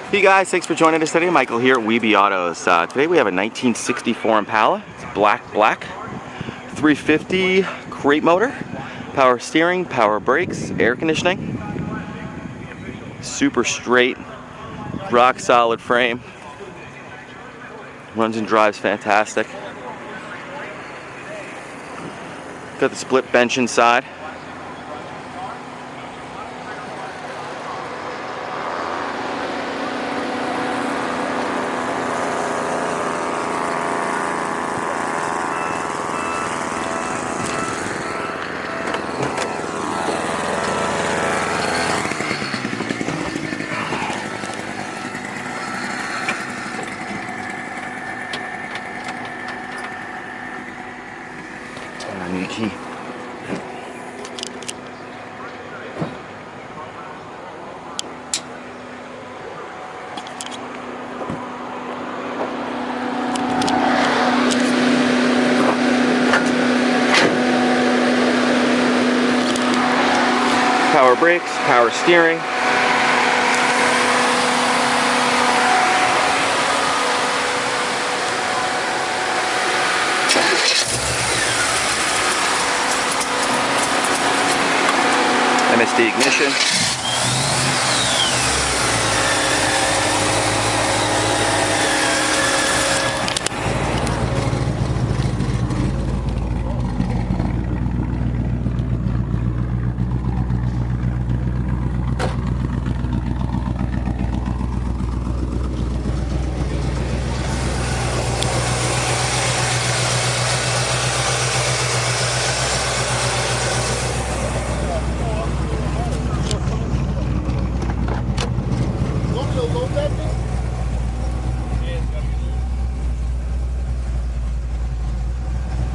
Hey guys, thanks for joining us today. Michael here at WeBe Autos. Today we have a 1964 Impala. It's black, 350 crate motor, power steering, power brakes, air conditioning. Super straight, rock solid frame. Runs and drives fantastic. Got the split bench inside. I need a key. Power brakes, power steering. MSD Ignition.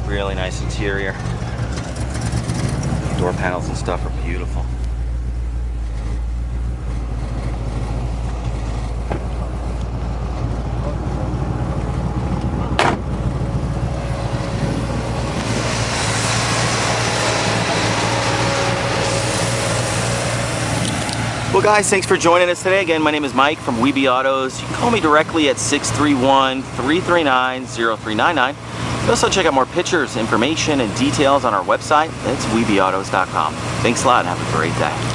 Really nice interior. Door panels and stuff are beautiful. Well guys, thanks for joining us today. Again, my name is Mike from WeBe Autos. You can call me directly at 631-339-0399. You can also check out more pictures, information, and details on our website. It's webeautos.com. Thanks a lot and have a great day.